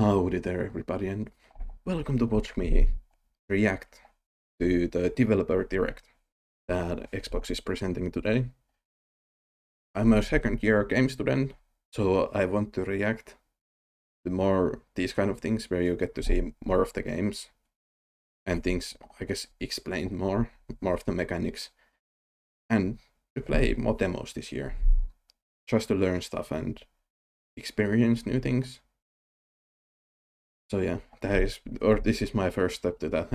Howdy there, everybody, and welcome to watch me react to the Developer Direct that Xbox is presenting today. I'm a second-year game student, so I want to react to more these kind of things where you get to see more of the games and things, I guess, explained more of the mechanics, and to play more demos this year, just to learn stuff and experience new things. So yeah, this is my first step to that,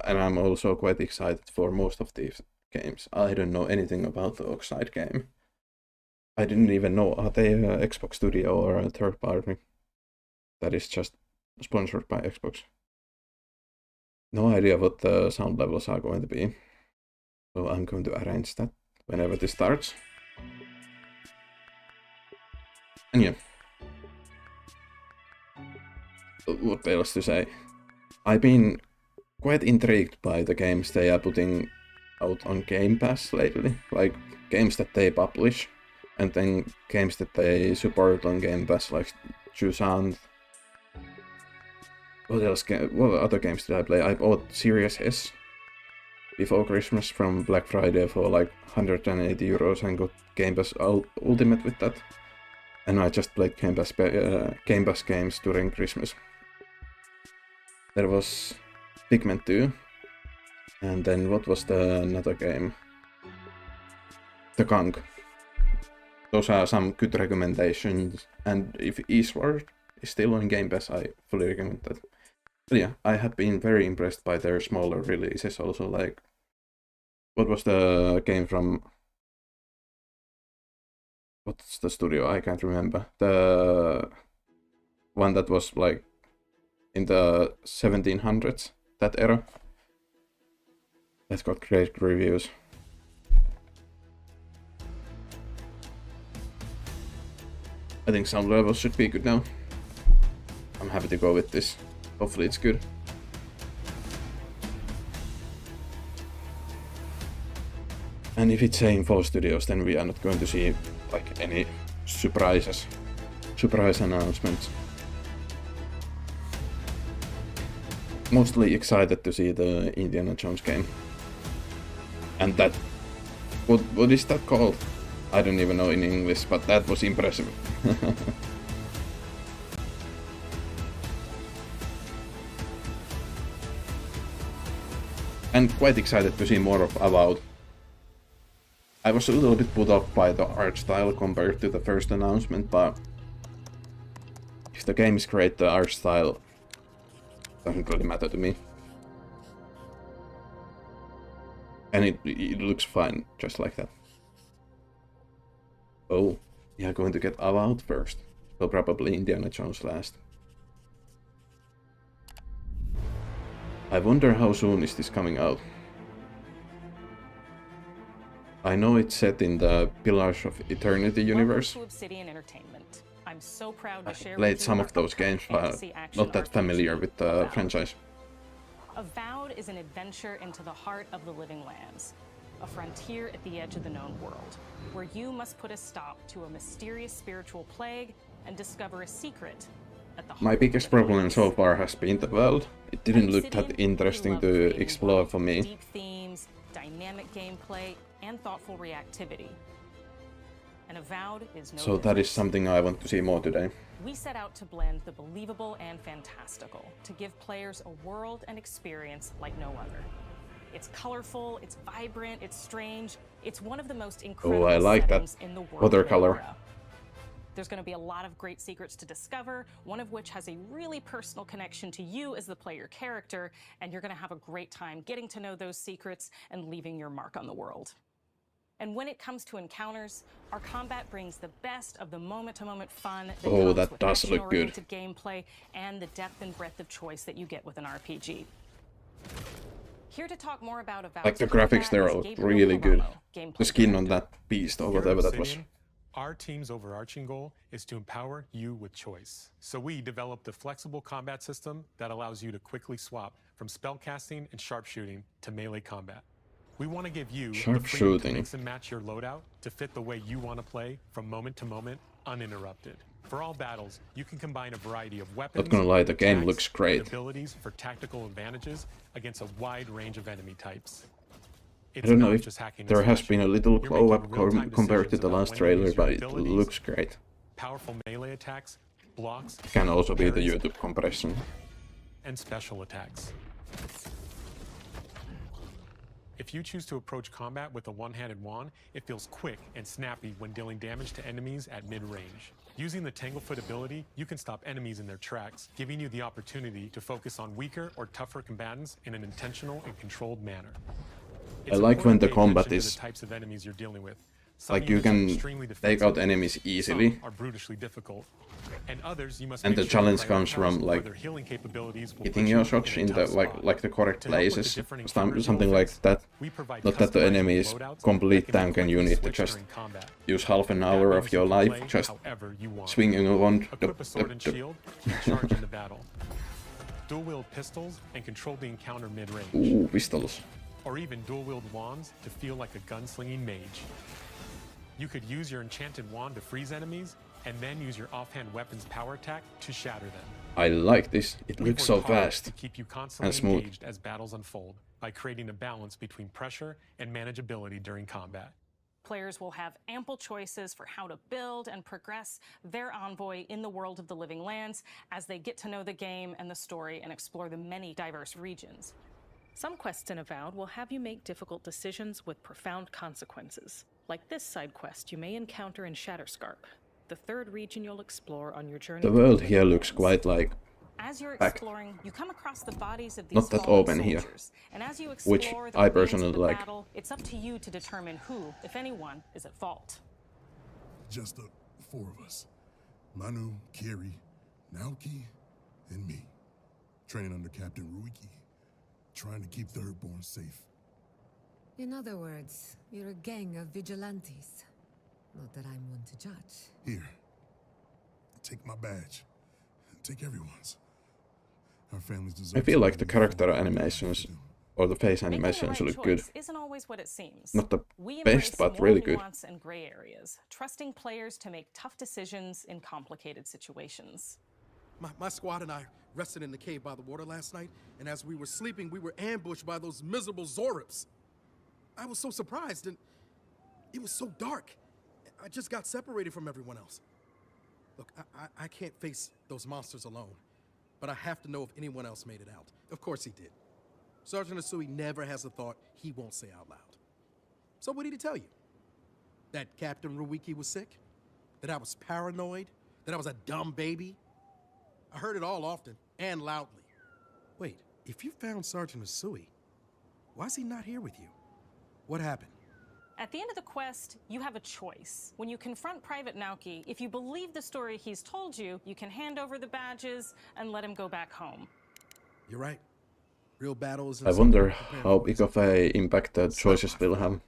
and I'm also quite excited for most of these games. I don't know anything about the Oxide game. I didn't even know are they a Xbox Studio or a third party that is just sponsored by Xbox. No idea what the sound levels are going to be, so I'm going to arrange that whenever this starts. And yeah. What else to say? I've been quite intrigued by the games they are putting out on Gamepass lately, like games that they publish, and then games that they support on Gamepass, like Jusant. What else? What other games did I play? I bought Series S before Christmas from Black Friday for like 180 euros and got Gamepass Ultimate with that. And I just played Gamepass games during Christmas. There was Pigment 2, and then what was the another game? The Gang. Those are some good recommendations, and if Eastward is still on Game Pass, I fully recommend that. But yeah, I have been very impressed by their smaller releases also, like, what was the game from... What's the studio? I can't remember. The one that was like in the 1700s, that era. That got great reviews. I think sound levels should be good now. I'm happy to go with this. Hopefully it's good. And if it's saying 4 studios, then we are not going to see like any surprise announcements. Mostly excited to see the Indiana Jones game. And that... What is that called? I don't even know in English, but that was impressive. And quite excited to see more of Avowed. I was a little bit put off by the art style compared to the first announcement, but if the game is great, the art style doesn't really matter to me. And it looks fine, just like that. Oh, we are going to get Avowed first, so probably Indiana Jones last. I wonder how soon is this coming out. I know it's set in the Pillars of Eternity universe. I'm so proud to share played some of those games, but not that familiar with the franchise. Avowed is an adventure into the heart of the living lands, a frontier at the edge of the known world, where you must put a stop to a mysterious spiritual plague and discover a secret at the heart. My biggest problem so far has been the world. It didn't look that interesting to explore for me. Deep themes, dynamic gameplay, and thoughtful reactivity. And Avowed is no So that is something I want to see more today. We set out to blend the believable and fantastical, to give players a world and experience like no other. It's colorful, it's vibrant, it's strange. It's one of the most incredible I like settings that in the world. watercolor. There's going to be a lot of great secrets to discover, one of which has a really personal connection to you as the player character, and you're going to have a great time getting to know those secrets and leaving your mark on the world. And when it comes to encounters, our combat brings the best of the moment-to-moment fun that comes that with does look good. action-oriented gameplay and the depth and breadth of choice that you get with an RPG. Here to talk more about Like the graphics, they're really good. The skin on that beast or whatever that was. Our team's overarching goal is to empower you with choice. So we developed a flexible combat system that allows you to quickly swap from spellcasting and sharpshooting to melee combat. We want to give you the freedom to mix and match your loadout to fit the way you want to play from moment to moment, uninterrupted. For all battles, you can combine a variety of weapons, Not gonna lie, the game attacks, looks and great. abilities for tactical advantages against a wide range of enemy types. I It's don't know not if just hacking and there has slashing. been a little You're glow making up real-time compared to decisions the about last when to trailer, use your but it abilities, looks great. powerful melee attacks, blocks, Can also be the parries, YouTube compression. and special attacks. If you choose to approach combat with a one-handed wand, it feels quick and snappy when dealing damage to enemies at mid-range. Using the Tanglefoot ability, you can stop enemies in their tracks, giving you the opportunity to focus on weaker or tougher combatants in an intentional and controlled manner. I like when the combat attention to is the types of enemies you're dealing with. Some like you units are can extremely take out defensive, enemies easily, some are brutishly difficult, and others you must and make the sure you challenge comes prioritize from where like their healing capabilities will hitting put your you shots a in the tough spot. like the correct To help with the places, different encounters something you'll like face, that. we provide Not that the customizable enemy is loadouts complete that can be tank and you quickly need to switched just during combat. use half an That hour means of you your can life play just however you want. swinging around. Equip a sword and shield and charge into battle. Dual-wield pistols and control the encounter mid-range. Ooh, pistols. Or even dual-wield wands to feel like a gunslinging mage. You could use your enchanted wand to freeze enemies, and then use your offhand weapon's power attack to shatter them. I like this. It We've looks so worked hard fast. to keep you constantly smooth. engaged as battles unfold by creating a balance between pressure and manageability during combat. Players will have ample choices for how to build and progress their envoy in the world of the living lands as they get to know the game and the story and explore the many diverse regions. Some quests in Avowed will have you make difficult decisions with profound consequences. Like this side quest you may encounter in Shatterscarp, the third region you'll explore on your journey. The to world the here living looks lands. quite like As you're packed. exploring, you come across the bodies of these Not that fallen open here, soldiers. And as you which explore the I remains of personally the like. battle, it's up to you to determine who, if anyone, is at fault. Just the four of us. Manu, Kiri, Naoki, and me. Training under Captain Ruiki. Trying to keep Thirdborn safe. In other words, you're a gang of vigilantes. Not that I'm one to judge. Here. Take my badge. Take everyone's. Our families deserve I feel like the something before character we do animations for them. or the face Making the animations right look good. choice isn't always what it seems. Not the We best, embrace but more really good. nuance and gray areas, trusting players to make tough decisions in complicated situations. My squad and I rested in the cave by the water last night, and as we were sleeping, we were ambushed by those miserable Zorips. I was so surprised, and it was so dark. I just got separated from everyone else. Look, I can't face those monsters alone, but I have to know if anyone else made it out. Of course he did. Sergeant Asui never has a thought he won't say out loud. So what did he tell you? That Captain Ruiki was sick? That I was paranoid? That I was a dumb baby? I heard it all often and loudly. Wait, if you found Sergeant Asui, why is he not here with you? What happened? At the end of the quest, you have a choice. When you confront Private Naoki, if you believe the story he's told you, you can hand over the badges and let him go back home. You're right. Real battles. I wonder how big of a impact the choices will have.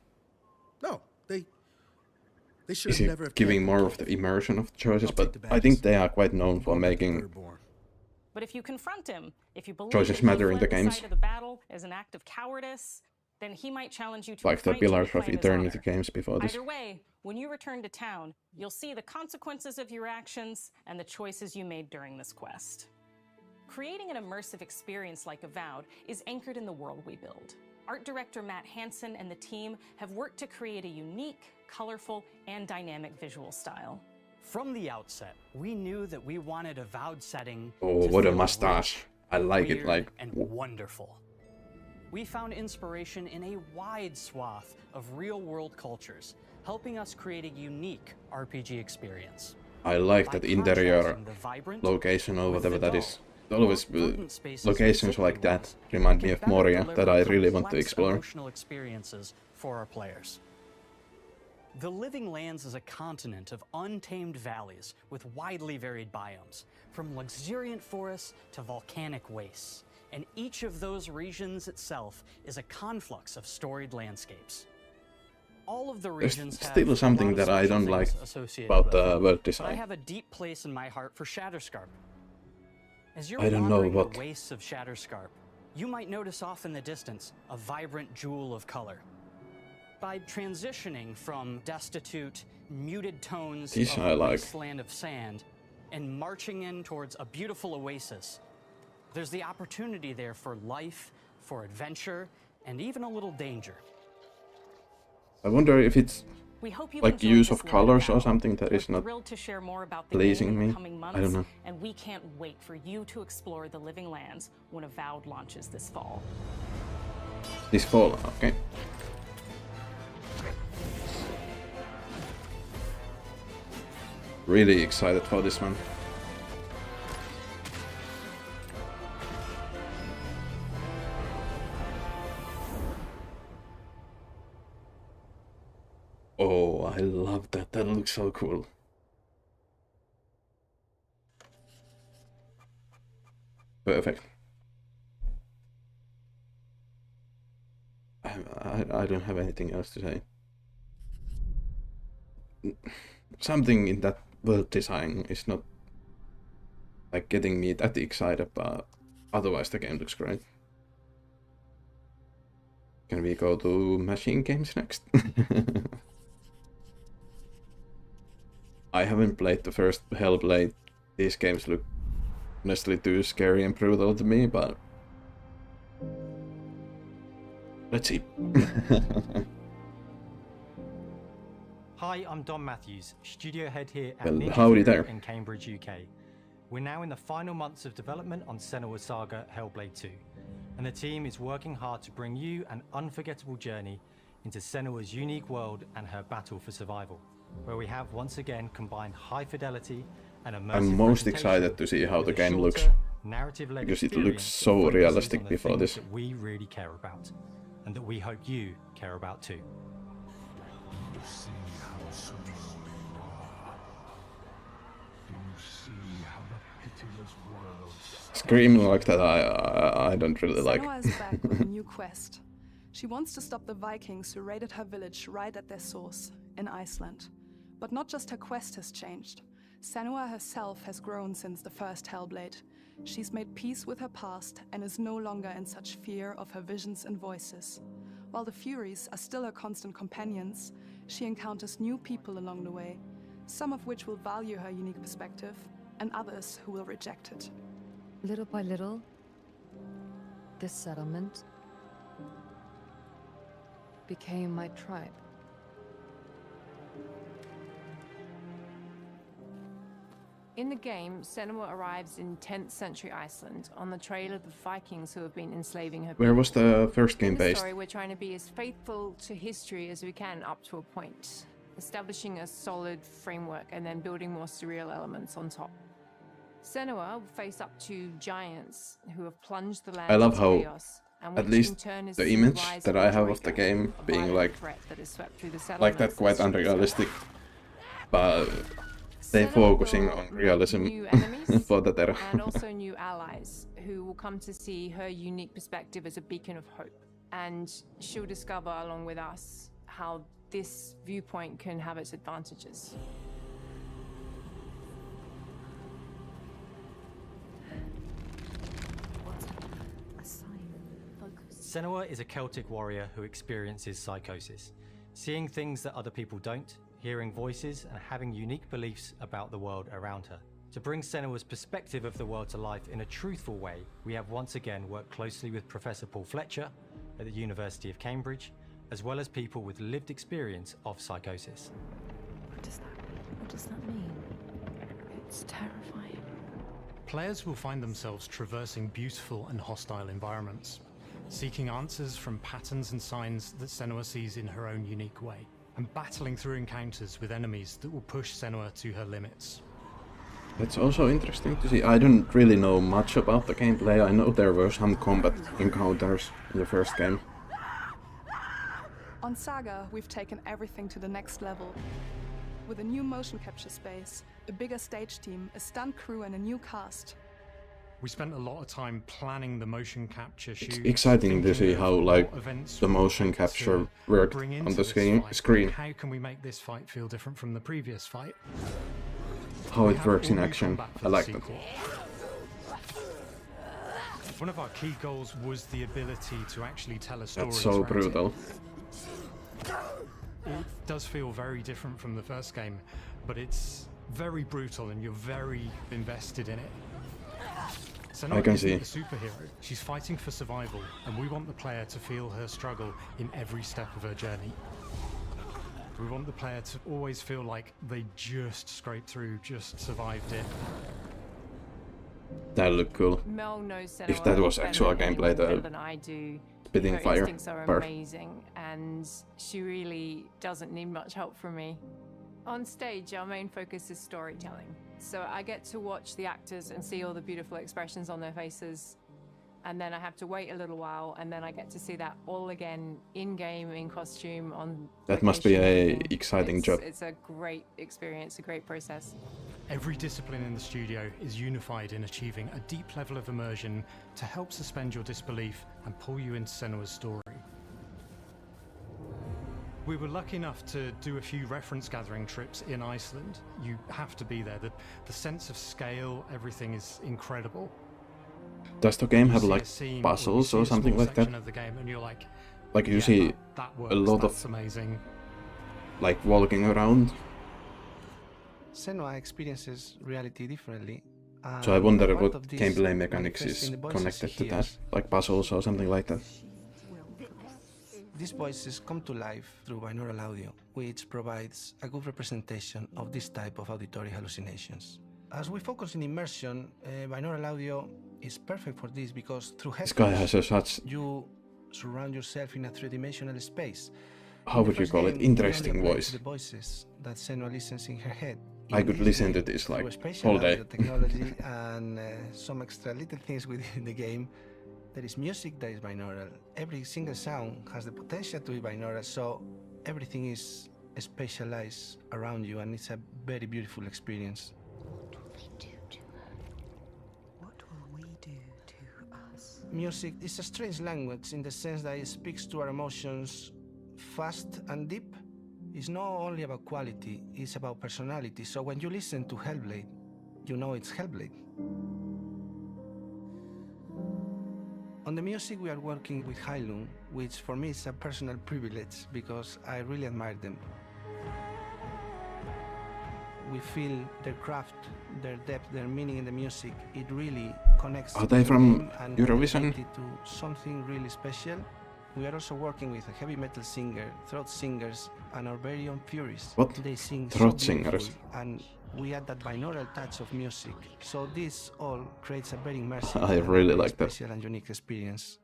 No, they should Is have it never have giving cared. more of the immersion of the choices? I'll But take the I think badges. they are quite known for Going back to making Thirdborn. But if you confront him, if you believe Choices that he matter in fled the games. site of the battle as an act of cowardice, then he might challenge you to a like the fight to Pillars of reclaim his Eternity honor. games before this. Either way, when you return to town, you'll see the consequences of your actions and the choices you made during this quest. Creating an immersive experience like Avowed is anchored in the world we build. Art director Matt Hansen and the team have worked to create a unique, colorful, and dynamic visual style. From the outset, we knew that we wanted a Avowed setting Oh, to what a feel mustache. rich, I like it, weird, like... and wonderful. We found inspiration in a wide swath of real-world cultures, helping us create a unique RPG experience. I like By that interior contrasting the vibrant location or with whatever the that is. dull, Always more verdant spaces and locations city like that ones remind me can of better Moria deliver that I really want to complex explore. emotional experiences for our players. The Living Lands is a continent of untamed valleys with widely varied biomes, from luxuriant forests to volcanic wastes. And each of those regions itself is a conflux of storied landscapes. All of the There's regions have still something a lot of that I special don't like things associated about with the them, world but I design. have a deep place in my heart for Shatterscarp. As you're I don't know wandering what- the wastes of Shatterscarp, you might notice off in the distance a vibrant jewel of color. By transitioning from destitute, muted tones These of I a like. wasteland of sand and marching in towards a beautiful oasis. There's the opportunity there for life, for adventure, and even a little danger. I wonder if it's We hope you like enjoyed use this of living colors or demo. something that We're is not thrilled to share more about the pleasing game in me. the coming months, I don't know. and we can't wait for you to explore the Living Lands when Avowed launches this fall. This fall, okay. Really excited for this one. Oh, I love that. That looks so cool. Perfect. I don't have anything else to say. Something in that world design is not like getting me that excited, but otherwise the game looks great. Can we go to machine games next? I haven't played the first Hellblade. These games look honestly too scary and brutal to me, but let's see. Hi, I'm Don Matthews, studio head here at Well, Ninja howdy Theory there. in Cambridge, UK. We're now in the final months of development on Senua's Saga Hellblade 2, and the team is working hard to bring you an unforgettable journey into Senua's unique world and her battle for survival, where we have once again combined high fidelity and immersive I'm most presentation excited to see how with the a game looks, shorter, narrative-led because it experience looks that so focuses realistic on the before things this. that we really care about, and that we hope you care about too. Screaming like that, I don't really like. Senua is back with a new quest. She wants to stop the Vikings who raided her village right at their source, in Iceland. But not just her quest has changed. Senua herself has grown since the first Hellblade. She's made peace with her past and is no longer in such fear of her visions and voices. While the Furies are still her constant companions, she encounters new people along the way, some of which will value her unique perspective, and others who will reject it. Little by little, this settlement became my tribe. In the game, Senua arrives in 10th century Iceland on the trail of the Vikings who have been enslaving her. Where was the first game In the based? story, we're trying to be as faithful to history as we can up to a point, establishing a solid framework and then building more surreal elements on top. Senua will face up to giants who have plunged the land I love into how, chaos, and at which in least turn is the the image rise that of I have the of the Troika, game a being violent like threat that has swept through the like that settlements quite and streets. unrealistic, but they're Senua focusing will on meet realism new enemies for that era. and also new allies who will come to see her unique perspective as a beacon of hope. And she'll discover, along with us, how this viewpoint can have its advantages. A sign. Focus. Senua is a Celtic warrior who experiences psychosis, seeing things that other people don't, hearing voices, and having unique beliefs about the world around her. To bring Senua's perspective of the world to life in a truthful way, we have once again worked closely with Professor Paul Fletcher at the University of Cambridge, as well as people with lived experience of psychosis. What does that mean? It's terrifying. Players will find themselves traversing beautiful and hostile environments, seeking answers from patterns and signs that Senua sees in her own unique way, and battling through encounters with enemies that will push Senua to her limits. That's also interesting to see. I don't really know much about the gameplay. I know there were some combat encounters in the first game. On Saga, we've taken everything to the next level. With a new motion capture space, a bigger stage team, a stunt crew, and a new cast. We spent a lot of time planning the motion capture It's shoots, exciting to see thinking how of like what events the we motion want capture to worked bring on into the this screen. fight. How can we make this fight feel different from the previous fight? How We it have works in all new action. combat for I the like that. sequel. One of our key goals was the ability to actually tell a story. That's so throughout it. brutal. It does feel very different from the first game, but it's very brutal and you're very invested in it. I can Senua see. isn't a superhero. She's fighting for survival, and we want the player to feel her struggle in every step of her journey. We want the player to always feel like they just scraped through, just survived it. That looked cool. Mel knows If that was better actual than gameplay, anyone, better the than I do. spitting Her fire instincts are part. amazing, and she really doesn't need much help from me. On stage, our main focus is storytelling. So I get to watch the actors and see all the beautiful expressions on their faces. And then I have to wait a little while, and then I get to see that all again in-game, in costume, on That must be location, a everything. exciting job. It's a great experience, a great process. Every discipline in the studio is unified in achieving a deep level of immersion to help suspend your disbelief and pull you into Senua's story. We were lucky enough to do a few reference gathering trips in Iceland. You have to be there. The sense of scale, everything is incredible. Does the game have You see like a scene puzzles you or see a something small like that? section of the game and you're like You yeah, see that works, a lot that's of amazing. like walking around. Senua experiences reality differently. So I wonder part what of this gameplay mechanics manifests is in the voices connected she to that, hears. like puzzles or something like that. These voices come to life through binaural audio, which provides a good representation of this type of auditory hallucinations. As we focus in immersion, binaural audio is perfect for this because through This guy headphones, has such, you surround yourself in a three-dimensional space. how In the would you first call it, game, you only interesting apply to voice. the voices that Senua listens in her head. I In could this listen way, to this through like a spatial all day. audio technology and some extra little things within the game. There is music that is binaural. Every single sound has the potential to be binaural, so everything is spatialized around you, and it's a very beautiful experience. What will we do to us? Music is a strange language in the sense that it speaks to our emotions fast and deep. It's not only about quality, it's about personality. So when you listen to Hellblade, you know it's Hellblade. On the music, we are working with Heilung, which for me is a personal privilege because I really admire them. We feel their craft, their depth, their meaning in the music. It really connects. Are to they the from game and Eurovision? elevates it to something really special. We are also working with a heavy metal singer, throat singers, and our very own Furies. What? They sing Throat so beautifully, singers? and we add that binaural touch of music. So this all creates a very immersive I and really very like that. special and unique experience.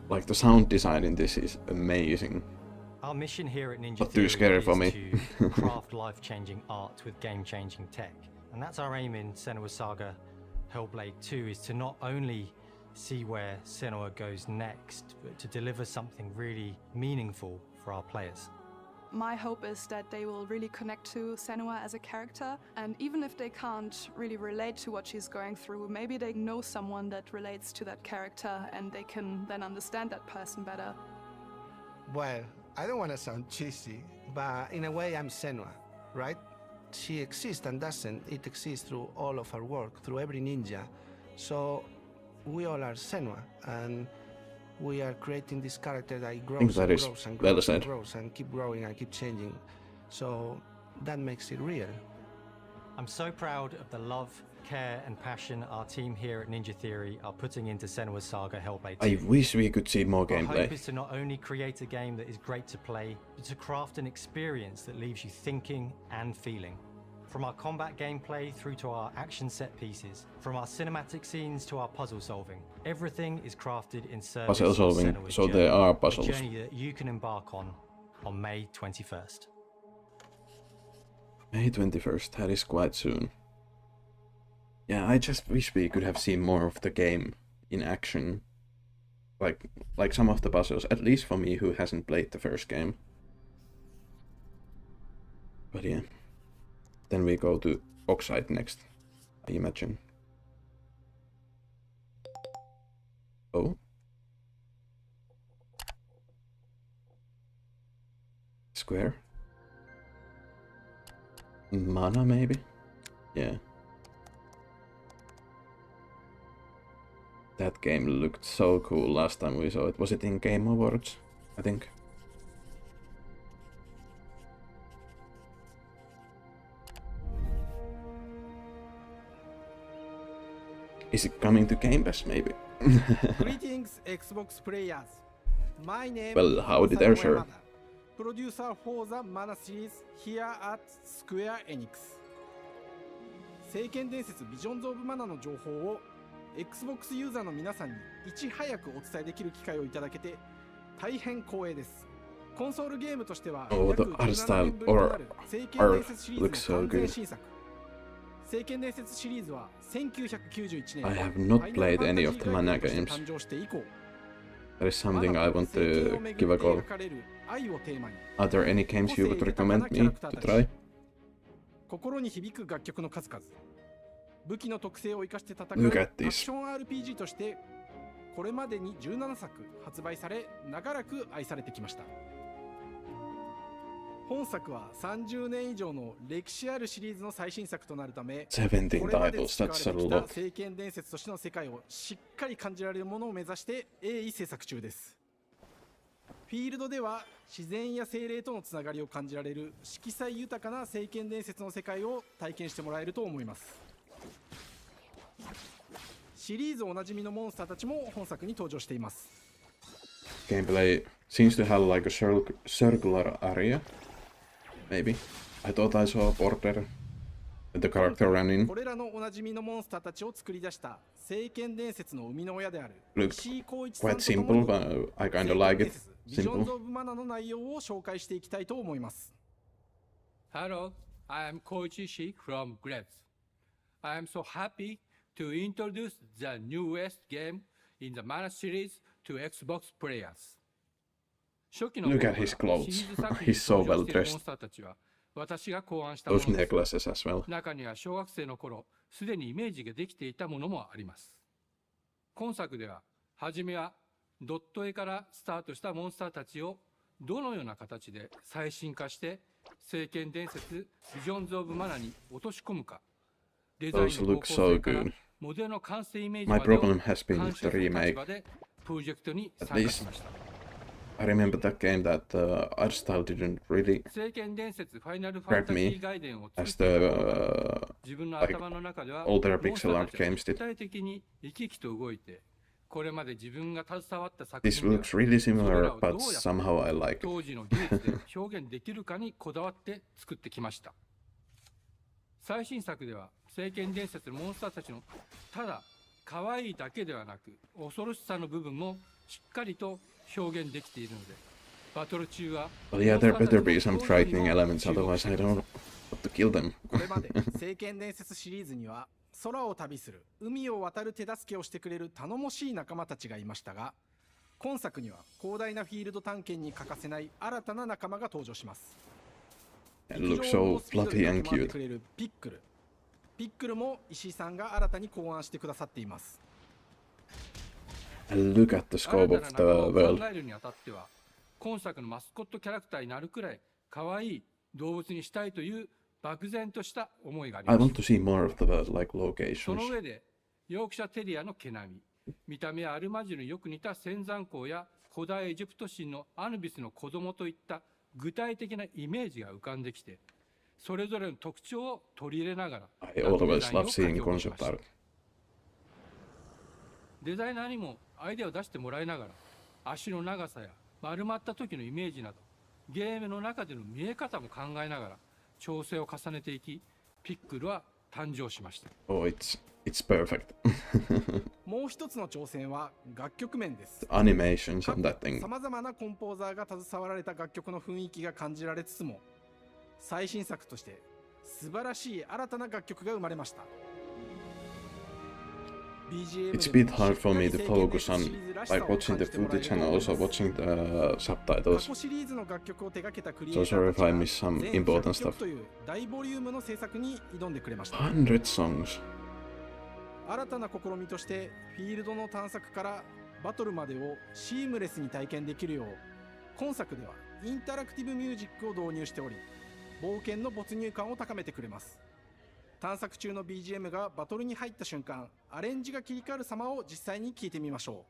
Like the sound design in this is amazing. Our mission here at Ninja But Theory too scary is for me. to craft life-changing art with game-changing tech. And that's our aim in Senua's Saga Hellblade 2, is to not only see where Senua goes next, but to deliver something really meaningful for our players. My hope is that they will really connect to Senua as a character, and even if they can't really relate to what she's going through, maybe they know someone that relates to that character and they can then understand that person better. Well, I don't want to sound cheesy, but in a way I'm Senua, right? She exists and doesn't. It exists through all of our work, through every ninja. So we all are Senua, and we are creating this character that grows that and is grows and well grows and said. grows and keep growing and keep changing. So that makes it real. I'm so proud of the love, care and passion our team here at Ninja Theory are putting into Senua's Saga Hellblade 2. I wish we could see more Our hope gameplay. is to not only create a game that is great to play, but to craft an experience that leaves you thinking and feeling. From our combat gameplay through to our action set pieces, from our cinematic scenes to our puzzle solving, everything is crafted in service Puzzle of solving, Senua's so journey, there are puzzles. a journey that you can embark on May 21st. May 21st, that is quite soon. Yeah, I just wish we could have seen more of the game in action. Like some of the puzzles, at least for me who hasn't played the first game. But yeah. Then we go to Oxide next, I imagine. Oh? Square? Mana, maybe? Yeah. That game looked so cool last time we saw it. Was it in Game Awards? I think. Is it coming to Gamepass maybe? Greetings, Xbox players. My name Well, how is did I share? Producer for the Mana series here at Square Enix. 聖剣伝説ビジョンズ・オブ・マナの情報を Xbox ユーザーの皆さんにいち早くお伝えできる機会をいただけて大変光栄です。コンソールゲームとしては Oh, the 約 art 17 style 年ぶりとなる聖剣伝説シリー looks ズ so の完全 good. 新作。聖剣伝説シリーズは1991 I 年 have not played any of the Mana games. 誕生して以降 That is something I want to give a go. Are there any games you would recommend me to try? 心に響く楽曲の数々。武器の特性を生かして戦う Look ア at ク this. ション RPG としてこれまでに17作発売され長らく愛されてきました。本作は30年以上の歴史あるシリーズの最新作となるため、 17これまで titles, 使われ that's て a きた lot. 聖剣伝説としての世界をしっかり感じられるものを目指して鋭意制作中です。フィールドでは自然や精霊とのつながりを感じられる色彩豊かな聖剣伝説の世界を体験してもらえると思います。シリーズおなじみのモンスターたちも本作に登場しています。 Gameplay seems to have like a circular area. Maybe. I thought I saw a border with the character running. これらのおなじみのモンスターたちを作り出した聖剣伝説の生みの親である Looks 石井光一さん quite と simple, 共に but I kind of like it. ビジョンズ・ Simple. オブ・マナの内容を紹介していきたいと思います。 Hello, I am Koichi Shi from Gretz. I am so happy to introduce the newest game in the Mana series to Xbox players. Look at his clothes. He's so well dressed. 私が考案したもの Those です。 necklaces as well. 中には小学生の頃、すでにイメージができていたものもあります。今作では、はじめはドット絵からスタートしたモンスターたちをどのような形で最新化して聖剣伝説ビジョンズ・オブ・マナに落とし込むか、デザイン Those の方 look 向 so 性から good. モデルの完成イメージ My までを problem has been 監 the 修する立 remake. 場でプロジェクトに At 参加し least ました。 I remember that game that the art style didn't really 聖剣伝説ファイナルファン grab タジー me 外伝を as 作った the 自分の like 頭の中では older モンスタ pixel ー art たちが games 具 did. 体的に生き生きと動いて、これまで自分が携わった作 This 品では looks really それ similar, らをどう but やって somehow I like it. 当時の技術で表現できるかにこだわって作ってきました。最新作では聖剣伝説のモンスターたちのただ可愛いだけではなく恐ろしさの部分もしっかりと表現できているので、バトル中は Well, yeah, there better be some frightening elements, otherwise I don't want to kill them. これまで聖剣伝説シリーズには空を旅する海を渡る手助けをしてくれる頼もしい仲間たちがいましたが、今作には広大なフィールド探検に欠かせない新たな仲間が登場します。 It looks so fluffy and 陸上を cute. くれるピックル。ピックルも石井さんが新たに考案してくださっています。 And look at the 新 scope た of な the 仲間を world. 考えるにあたっては、今作のマスコットキャラクターになるくらい可愛い動物にしたいという漠然とした思いがあり I ま want す。 to see more of the world, like そ locations. の上で、ヨークシャテリアの毛並み、見た目はアルマジルによく似た仙山港や古代エジプト神のアヌビスの子供といった具体的なイメージが浮かんできて、それぞれの特徴を取り入れながら I always love seeing concept art. デザイナーにもアイデアを出してもらいながら、足の長さや丸まった時のイメージなど、ゲームの中での見え方も考えながら調整を重ねていき、ピックルは誕生しました。Oh, it's perfect. もう一つの挑戦は楽曲面です。 Animations on that thing. さまざまなコンポーザーが携わられた楽曲の雰囲気が感じられつつも、最新作として素晴らしい新たな楽曲が生まれました。 It's a bit hard for me to focus on like watching the footage and also watching the subtitles. 過去シリーズの楽曲を手掛けたクリエイ So ター sorry たち if I が miss some 全 important 100 stuff. 曲という大ボリュームの制作に挑んでくれました。 100 songs. 新たな試みとしてフィールドの探索からバトルまでをシームレスに体験できるよう、今作ではインタラクティブミュージックを導入しており、冒険の没入感を高めてくれます。探索中の BGM がバトルに入った瞬間、アレンジが切り替わる様を実際に聞いてみましょ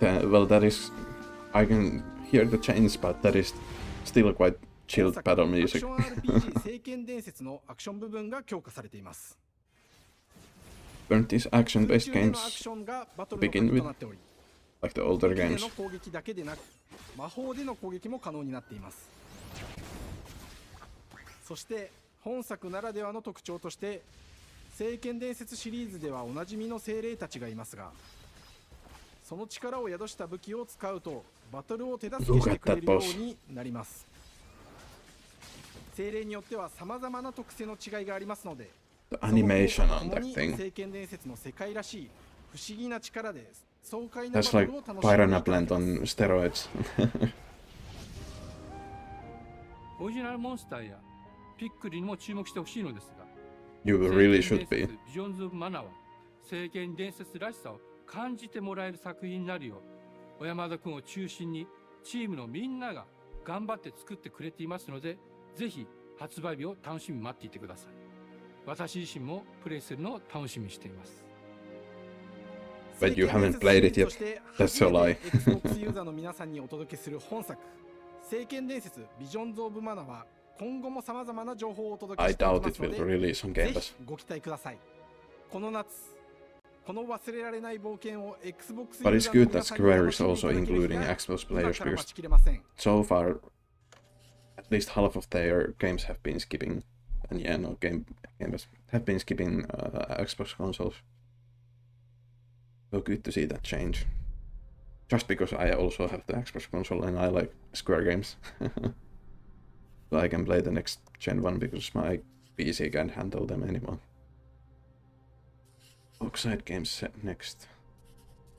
う。Well, that is I can hear the chains, but that is still quite chilled battle アク music. ション RPG 聖剣伝説のアクション部分が強化されています。 Weren't these 空 action-based 中でのア games クションがバト to ルの begin 鍵と with? なっており、 Like the older 武器で games? の攻撃だけでなく魔法での攻撃も可能になっています。そして本作ならではの特徴として聖剣伝説シリーズではおなじみの精霊たちがいますが、その力を宿した武器を使うとバトルを手助けしてくれるようになります。精霊によっては様々な特性の違いがありますので、 The animation on 共 that に thing. 聖剣伝説の世界らしい不思議な力で爽快なバ That's ト like ルを楽しんでい Piranha ただ Plant けます。 on steroids. オリジナルモンスターやピックリにも注目してほしいのですが、 You really should be. ビジョンズ・オブ・マナーは聖剣伝説らしさを感じてもらえる作品になるよう、小山田君を中心にチームのみんなが頑張って作ってくれていますので、ぜひ発売日を楽しみに待っていてください。私自身もプレイするのを楽しみにしています。 But you haven't played it yet. That's a lie. Xbox ユーザーの皆さんにお届けする本作聖剣伝説ビジョンズ・オブ・マナーは今後も様々な情報をお届け I していき doubt ま it すの will で、 release on ぜ Gamepass. ひご期待ください。この夏、この忘れられない冒険を Xbox ユ But ー it's ザーの good 皆 that さんに Square 楽 is しんでい also ただける日 including が Xbox 今 players から because 待ちきれません。 so far at least half of their games have been skipping, and yeah, no, Gamepass have been skipping Xbox consoles. So good to see that change. Just because I also have the Xbox console and I like Square games. So I can play the next gen one because my PC can't handle them anymore. Oxide Games set next.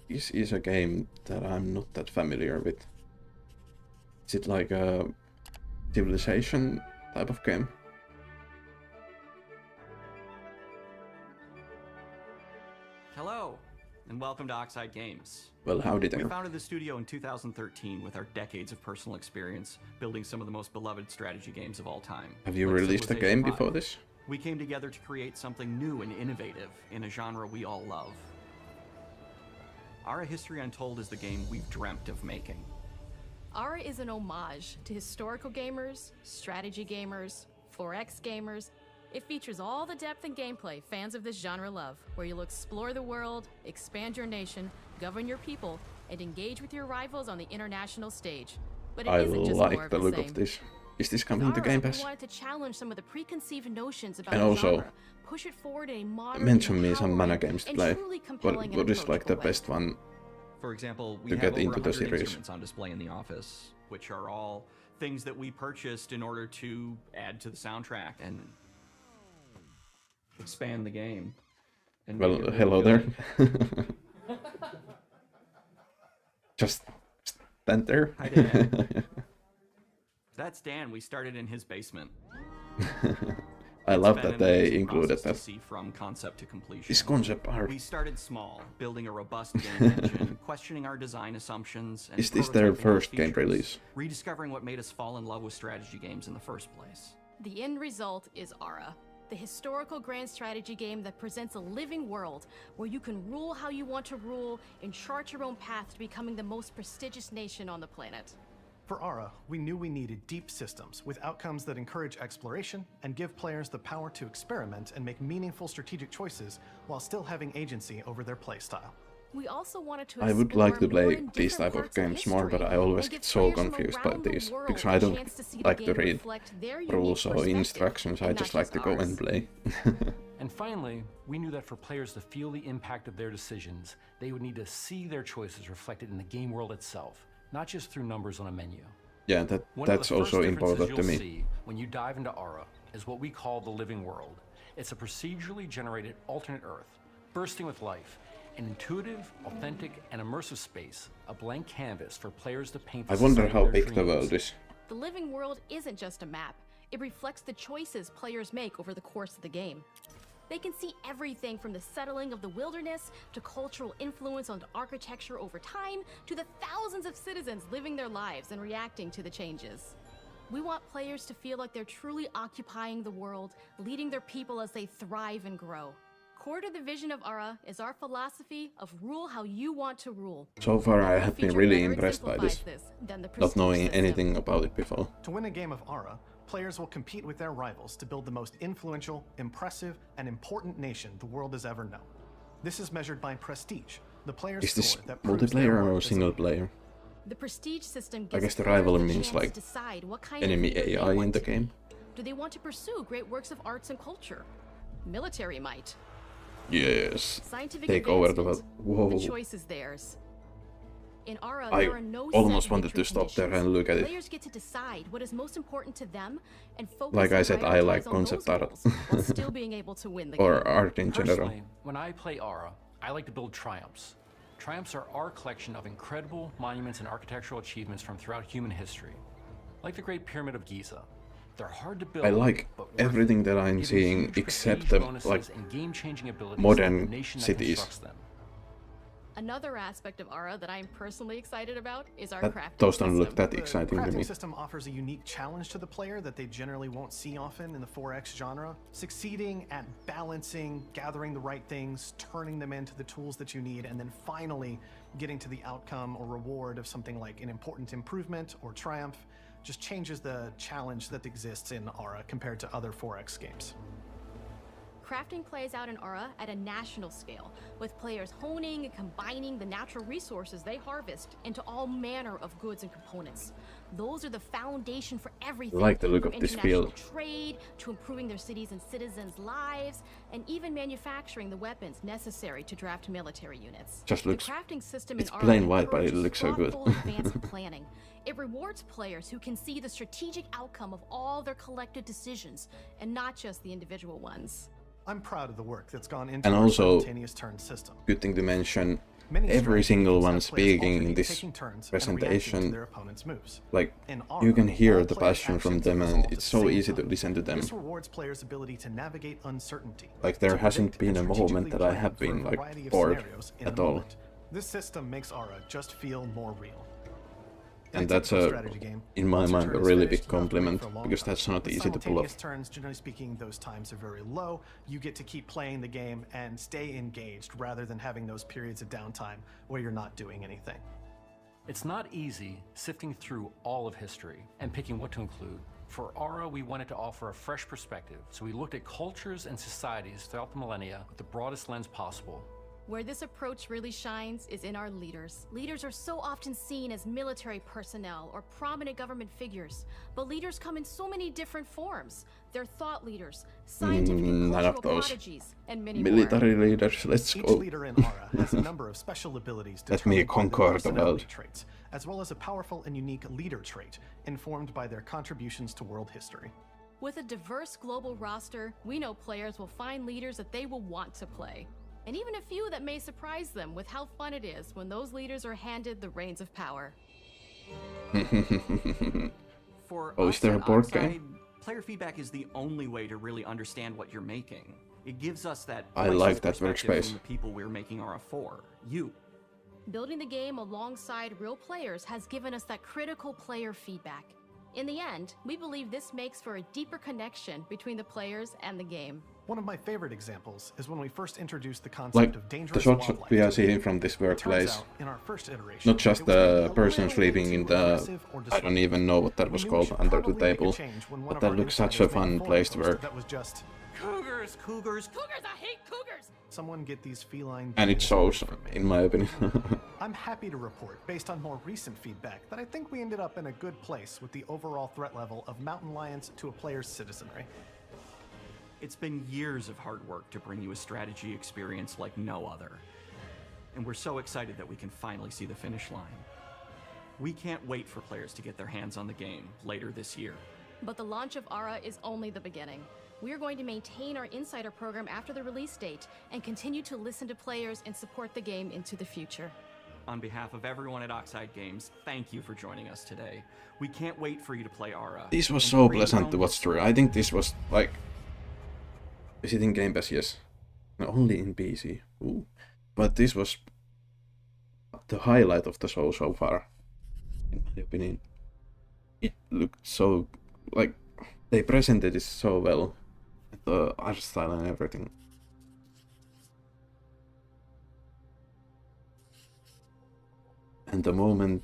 This is a game that I'm not that familiar with. Is it like a Civilization type of game? Hello, and welcome to Oxide Games. Well, howdy We there. founded the studio in 2013 with our decades of personal experience building some of the most beloved strategy games of all time. Have you like released a Civilization game V. before this? We came together to create something new and innovative in a genre we all love. Our History Untold is the game we've dreamt of making. Ara is an homage to historical gamers, strategy gamers, 4X gamers. It features all the depth and gameplay fans of this genre love, where you'll explore the world, expand your nation, govern your people, and engage with your rivals on the international stage. But it I isn't just more like of the the look same. of this. Is this With coming to Ara, Game we Pass? wanted to challenge some of the preconceived notions about And the also, genre, push it forward in a modern, mention me some mana empowering, games to and play. truly compelling and What is like the approachable way. best one For example, we to have get over into the 100 series? instruments on display in the office, which are all things that we purchased in order to add to the soundtrack and expand the game. And make Well, it really hello there. good. Just stand there. Hi, Dan. That's Dan. We started in his basement. I It's love been that an they amazing included process to that. see from concept to completion. This concept art. We started small, building a robust game engine, questioning our design assumptions, and Is this their prototyping our first game features, release? rediscovering what made us fall in love with strategy games in the first place. The end result is Ara, the historical grand strategy game that presents a living world where you can rule how you want to rule and chart your own path to becoming the most prestigious nation on the planet. For Ara, we knew we needed deep systems with outcomes that encourage exploration and give players the power to experiment and make meaningful strategic choices while still having agency over their playstyle. We also wanted to I would like to explore more play in these different type of parts games more, but history I always and get give so players from confused by around the these world because a I don't chance to see the like to game read reflect their unique rules or perspective, instructions. I and just not like to go ours. and play. And finally, we knew that for players to feel the impact of their decisions, they would need to see their choices reflected in the game world itself, not just through numbers on a menu. Yeah, One of that's the first also differences important to you'll me. see when you dive into Ara is what we call the living world. It's a procedurally generated alternate Earth, bursting with life, an intuitive, authentic, and immersive space, a blank canvas for players to paint the I wonder society how of their big the dreams. world is. The living world isn't just a map. It reflects the choices players make over the course of the game. They can see everything from the settling of the wilderness to cultural influence on architecture over time to the thousands of citizens living their lives and reacting to the changes. We want players to feel like they're truly occupying the world, leading their people as they thrive and grow. Core to the vision of Ara is our philosophy of rule how you want to rule. So far I have been really Feature better impressed by this, than the not prestige knowing system. anything about it before. To win a game of Ara, players will compete with their rivals to build the most influential, impressive, and important nation the world has ever known. This is measured by prestige, the player's Is this score that proves their multiplayer worth or as a single player? The prestige system I gives guess the players rival the means chance like to decide what kind of enemy leader they AI in want the to game. be. Do they want to pursue great works of arts and culture? Military might. Yes. Scientific Take over the advancement. whoa. The choice is theirs. In Ara, I there are no almost set wanted to victory stop there conditions. and look at it. Players get to decide what is most important to them and focus Like I and said, I like prioritize on concept those art. goals while still being able to win the Or game. art in general. Personally, when I play Ara, I like to build triumphs. Triumphs are our collection of incredible monuments and architectural achievements from throughout human history. Like the Great Pyramid of Giza. They're hard to build, I like but worth everything it, that I'm giving seeing huge except prestige the bonuses like and game-changing abilities to modern the nation that cities. constructs them. Another aspect of Ara that I'm personally excited about is our That crafting those don't look system. that exciting to crafting me. system offers a unique challenge to the player that they generally won't see often in the 4X genre. Succeeding at balancing, gathering the right things, turning them into the tools that you need, and then finally getting to the outcome or reward of something like an important improvement or triumph just changes the challenge that exists in Ara compared to other 4X games. Crafting plays out in Ara at a national scale, with players honing and combining the natural resources they harvest into all manner of goods and components. Those are the foundation for everything. I like the look from of this international field. trade to improving their cities and citizens' lives, and even manufacturing the weapons necessary to draft military units. Just looks- the crafting system it's in Ara plain white, but it encourages looks so good. thoughtful, advanced planning. It rewards players who can see the strategic outcome of all their collective decisions, and not just the individual ones. I'm proud of the work that's gone into And our also, simultaneous turn system. good thing to mention, Many every strategy single games one have players speaking in alternate this taking turns and reacting to presentation, their opponent's moves. like, In you Ara, can hear all the players' passion from actions them and resolve at it's the so same easy to time. listen to them. This rewards players' ability to navigate uncertainty. Like, there to hasn't predict been and a moment strategically that I plan have for a been, like, variety of bored scenarios in a at all. moment. This system makes Ara just feel more real. And that's typical a, strategy game, in my once your mind, a turn is really finished, big you don't have to wait compliment, for a long because time. that's not With easy to pull off. simultaneous turns, generally speaking, those times are very low. You get to keep playing the game and stay engaged rather than having those periods of downtime where you're not doing anything. It's not easy sifting through all of history and picking what to include. For Ara, we wanted to offer a fresh perspective, so we looked at cultures and societies throughout the millennia with the broadest lens possible. Where this approach really shines is in our leaders. Leaders are so often seen as military personnel or prominent government figures, but leaders come in so many different forms. They're thought leaders, scientific and None of cultural those. prodigies, and many Military leaders, let's Each go. leader in Ara has a number of special abilities Let me determined by their concord personality about. traits, as well as a powerful and unique leader trait informed by their contributions to world history. With a diverse global roster, we know players will find leaders that they will want to play. And even a few that may surprise them with how fun it is when those leaders are handed the reins of power. For Oh, us is there a at board Oxide, game? player feedback is the only way to really understand what you're making. It gives us that I priceless like that perspective workspace. from the people we're making Ara for, you. Building the game alongside real players has given us that critical player feedback. In the end, we believe this makes for a deeper connection between the players and the game. One of my favorite examples is when we first introduced the concept Like, of the dangerous shots wildlife. we are seeing from this It turns workplace, out, in our first iteration, not just it was gonna the be a person little sleeping too in the, aggressive or I don't even know what that We was knew we called, should under the probably make a table, change when one but of that our looks such a insiders made fun forum place to post work. That was just Cougars, cougars, Cougars, I hate cougars! someone get these feline And it demons shows, away from me. in my opinion. I'm happy to report, based on more recent feedback, that I think we ended up in a good place with the overall threat level of mountain lions to a player's citizenry. It's been years of hard work to bring you a strategy experience like no other. And we're so excited that we can finally see the finish line. We can't wait for players to get their hands on the game later this year. But the launch of Ara is only the beginning. We're going to maintain our insider program after the release date and continue to listen to players and support the game into the future. On behalf of everyone at Oxide Games, thank you for joining us today. We can't wait for you to play Ara. This was and so create your pleasant own to watch through. I think this was like... Is it in Game Pass? Yes. No, only in PC. Ooh. But this was the highlight of the show so far, in my opinion. It looked so... like... they presented it so well. The art style and everything. and the moment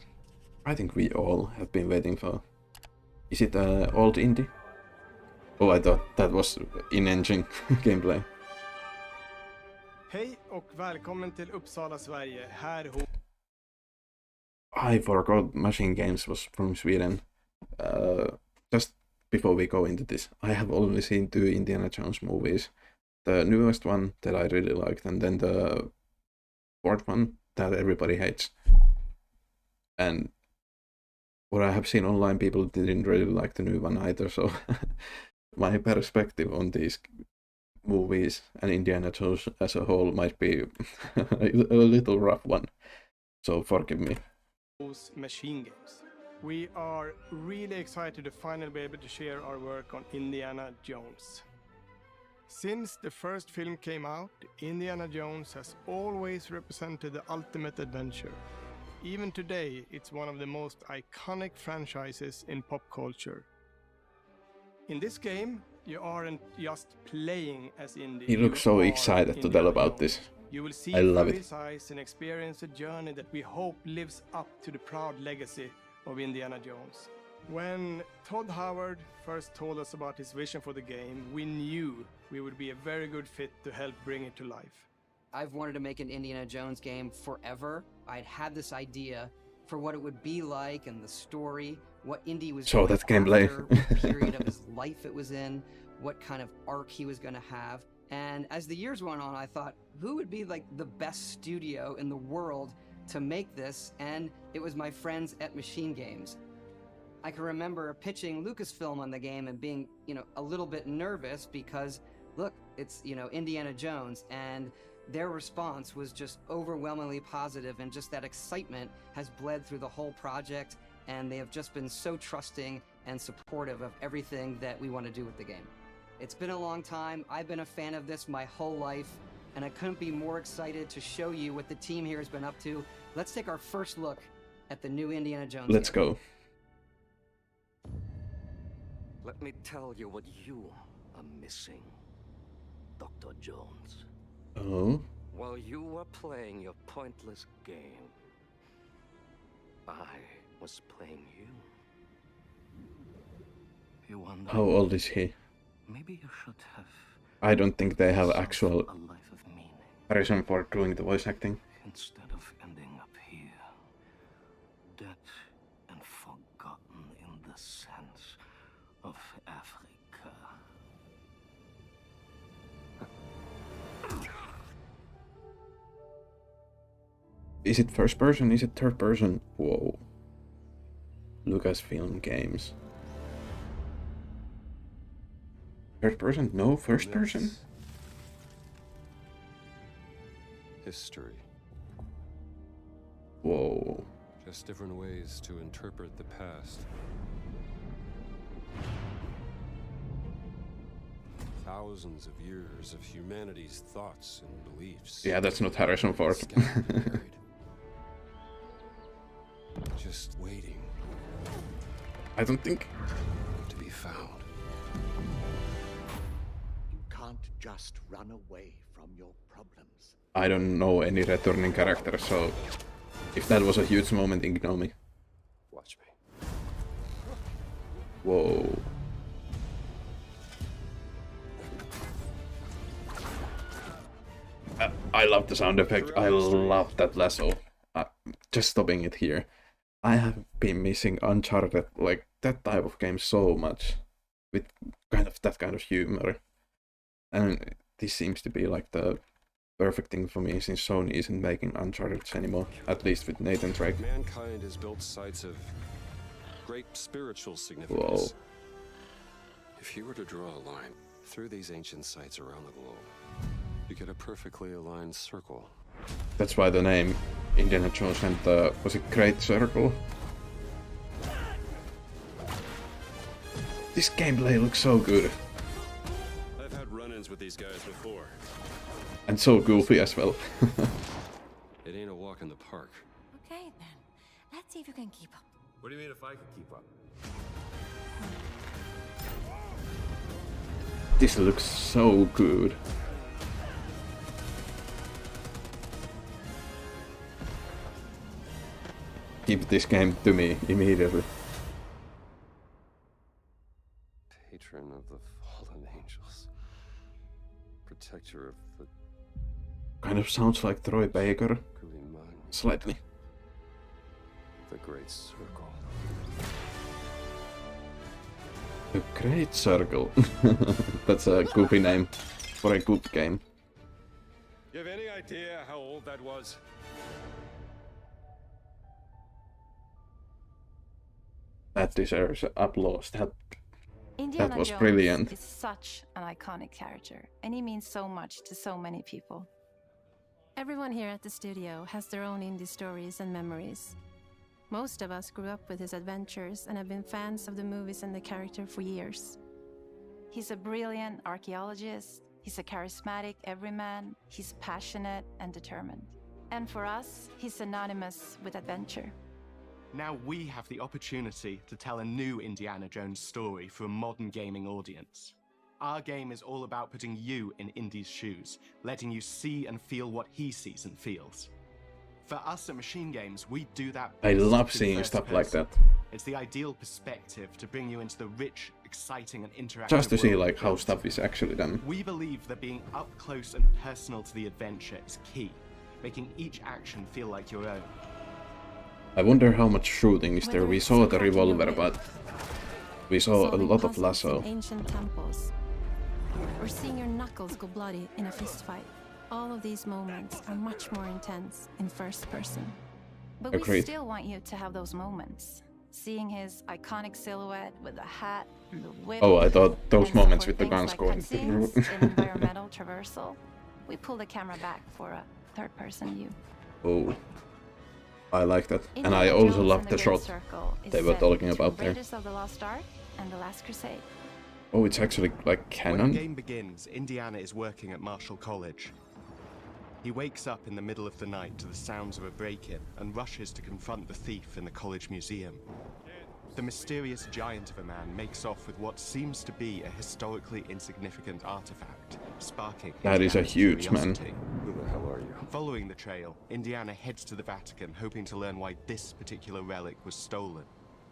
I think we all have been waiting for. Is it old indie? Oh, I thought that was in-engine gameplay. Hej och välkommen till Uppsala, Sverige. Här hos... I forgot Machine Games was from Sweden. Just before we go into this, I have only seen 2 Indiana Jones movies. The newest one that I really liked, and then the 4th one that everybody hates. And what I have seen online, people didn't really like the new one either, so my perspective on these movies and Indiana Jones as a whole might be a little rough one, so forgive me. Machine Games. We are really excited to finally be able to share our work on Indiana Jones. Since the first film came out, Indiana Jones has always represented the ultimate adventure. Even today, it's one of the most iconic franchises in pop culture. In this game, you aren't just playing as Indy. He looks so excited to tell about this. You will see I love through it. his eyes and experience a journey that we hope lives up to the proud legacy of Indiana Jones. When Todd Howard first told us about his vision for the game, we knew we would be a very good fit to help bring it to life. I've wanted to make an Indiana Jones game forever. I'd had this idea for what it would be like and the story, what Indy was So that gameplay. after, what period of his life it was in, what kind of arc he was going to have. And as the years went on, I thought, who would be like the best studio in the world to make this? And it was my friends at Machine Games. I can remember pitching Lucasfilm on the game and being, a little bit nervous because, look, it's, Indiana Jones, and their response was just overwhelmingly positive, and just that excitement has bled through the whole project, and they have just been so trusting and supportive of everything that we want to do with the game. It's been a long time. I've been a fan of this my whole life, and I couldn't be more excited to show you what the team here has been up to. Let's take our first look at the new Indiana Jones Let's game. go. Let me tell you what you are missing, Dr. Jones. Oh? While you were playing your pointless game, I was playing you. You wonder, How old is he? maybe you should have I don't think they have actual a life of meaning reason for doing the voice acting. instead of ending up here, dead and forgotten in the sense of Africa. Is it first person? Is it third person? Whoa. Lucasfilm Games. Third person? No, first person? History. Whoa. Just different ways to interpret the past. Thousands of years of humanity's thoughts and beliefs. Yeah, that's not Harrison Ford. Scattered and buried. Just waiting I don't think. to be found. You can't just run away from your problems. I don't know any returning characters, so if that was a huge moment, ignore me. Watch me. Whoa. I love the sound effect. I love that lasso. Just stopping it here. I have been missing Uncharted, like that type of game, so much, with that kind of humor, and this seems to be like the perfect thing for me, since Sony isn't making Uncharted anymore, at least with Nathan Drake. Mankind has built sites of great spiritual significance. Whoa. If you were to draw a line through these ancient sites around the globe, you get a perfectly aligned circle. That's why the name Indiana Jones and the, was it Great Circle? This gameplay looks so good. I've had run-ins with these guys before. And so goofy as well. It ain't a walk in the park. Okay, then. Let's see if you can keep up. What do you mean if I could keep up? This looks so good. give this game to me immediately. Patron of the fallen angels. Protector of the... Kind of sounds like Troy Baker. Slightly. The Great Circle. The Great Circle. That's a goofy name for a good game. You have any idea how old that was? That deserves applause. Indiana That was Jones brilliant. is such an iconic character, and he means so much to so many people. Everyone here at the studio has their own indie stories and memories. Most of us grew up with his adventures and have been fans of the movies and the character for years. He's a brilliant archaeologist, he's a charismatic everyman, he's passionate and determined. And for us, he's synonymous with adventure. Now we have the opportunity to tell a new Indiana Jones story for a modern gaming audience. Our game is all about putting you in Indy's shoes, letting you see and feel what he sees and feels. For us at Machine Games, we do that I best love through seeing first stuff like person. that. It's the ideal perspective to bring you into the rich, exciting and interactive Just to see world like we've how built. stuff is actually done. We believe that being up close and personal to the adventure is key, making each action feel like your own. I wonder how much shooting is there. We saw the revolver, but we saw a Solving lot of puzzles lasso. in ancient temples, or seeing your knuckles go bloody in a fistfight. All of these moments are much more intense in first person. But we Agreed. still want you to have those moments. Seeing his iconic silhouette with the hat and the whip. Oh, I thought those and moments support with the things guns like going cutscenes in environmental traversal. We pull the camera back for a third-person view. Oh, I like that, and Indiana I also Jones love and the Great shot Circle is they were set talking between about there. Raiders of the Lost Ark and the Last Crusade. Oh, it's actually like When the canon. game begins, Indiana is working at Marshall College. He wakes up in the middle of the night to the sounds of a break-in and rushes to confront the thief in the college museum. The mysterious giant of a man makes off with what seems to be a historically insignificant artifact, sparking That is a Indiana's huge man. curiosity. Who the hell are you? Following the trail, Indiana heads to the Vatican, hoping to learn why this particular relic was stolen,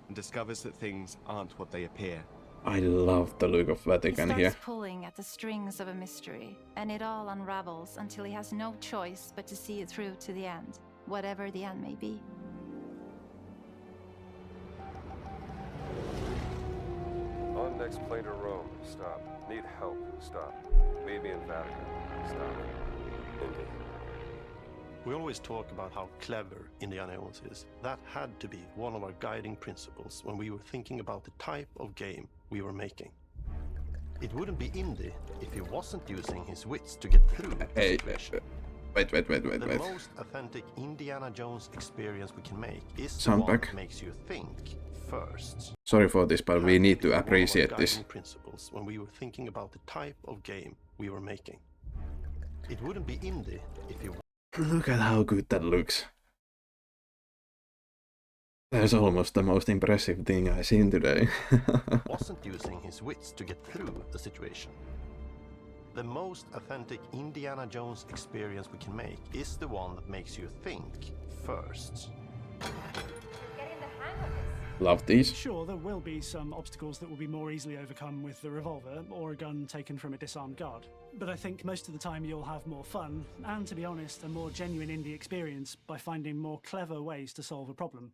and discovers that things aren't what they appear. I love the look of He Vatican starts here. pulling at the strings of a mystery, and it all unravels until he has no choice but to see it through to the end, whatever the end may be. On next plane to Rome. Stop. Need help. Stop. Meet me in Vatican. Stop. Indy. We always talk about how clever Indiana Jones is. That had to be one of our guiding principles when we were thinking about the type of game we were making. It wouldn't be Indy if he wasn't using his wits to get through the Hey, situation. wait. The most authentic Indiana Jones experience we can make is the Sound one back. that makes you think first. Sorry for this, but we need to One of our appreciate guiding this. principles when we were thinking about the type of game we were making. It wouldn't be Indy if he Look at how good that looks. That's almost the most impressive thing I've seen today. wasn't using his wits to get through the situation. The most authentic Indiana Jones experience we can make is the one that makes you think first. Love these. Sure, there will be some obstacles that will be more easily overcome with the revolver or a gun taken from a disarmed guard. But I think most of the time you'll have more fun, and to be honest, a more genuine indie experience by finding more clever ways to solve a problem.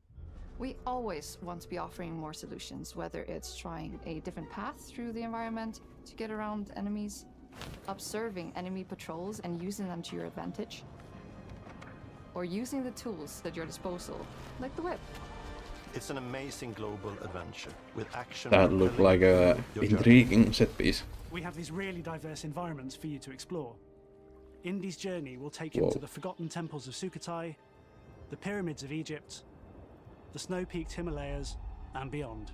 We always want to be offering more solutions, whether it's trying a different path through the environment to get around enemies, observing enemy patrols and using them to your advantage, or using the tools at your disposal, like the whip. It's an amazing global adventure with action. That looked like a intriguing set piece. We have these really diverse environments for you to explore. Indy's journey will take him Whoa. to the forgotten temples of Sukhothai, the pyramids of Egypt, the snow-peaked Himalayas, and beyond.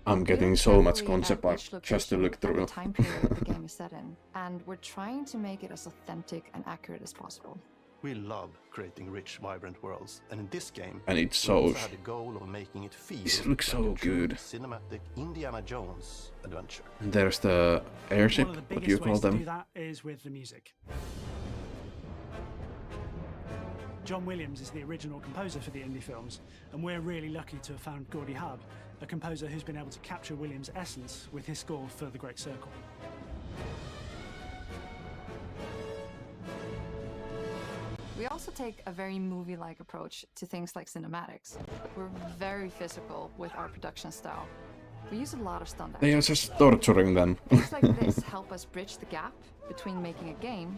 I'm getting so much Carefully concept at art each just to location look and the through. time period the game is set in, and we're trying to make it as authentic and accurate as possible. We love creating rich, vibrant worlds, and in this game, And it we shows. also had the goal of making it feel This looks so like a true good. cinematic Indiana Jones adventure. And there's the airship, One of the what do you biggest call ways to do them? that is with the music. John Williams is the original composer for the indie films, and we're really lucky to have found Gordy Hub, a composer who's been able to capture Williams' essence with his score for The Great Circle. We also take a very movie-like approach to things like cinematics. We're very physical with our production style. We use a lot of stunt They are action. just torturing them. Things like this help us bridge the gap between making a game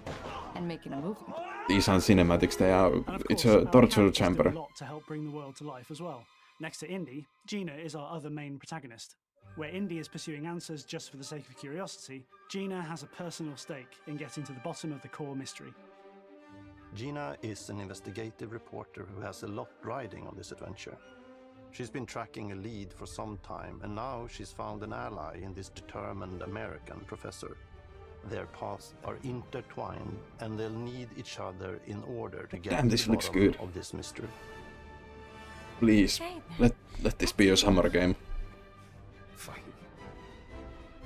and making a movie. These aren't cinematics, they are... And of It's course, a our torture characters do chamber. a lot to help bring the world to life as well. Next to Indy, Gina is our other main protagonist. Where Indy is pursuing answers just for the sake of curiosity, Gina has a personal stake in getting to the bottom of the core mystery. Gina is an investigative reporter who has a lot riding on this adventure. She's been tracking a lead for some time, and now she's found an ally in this determined American professor. Their paths are intertwined, and they'll need each other in order to get Damn, to this the looks bottom good. of this mystery. Please, let this be a summer game. Fine.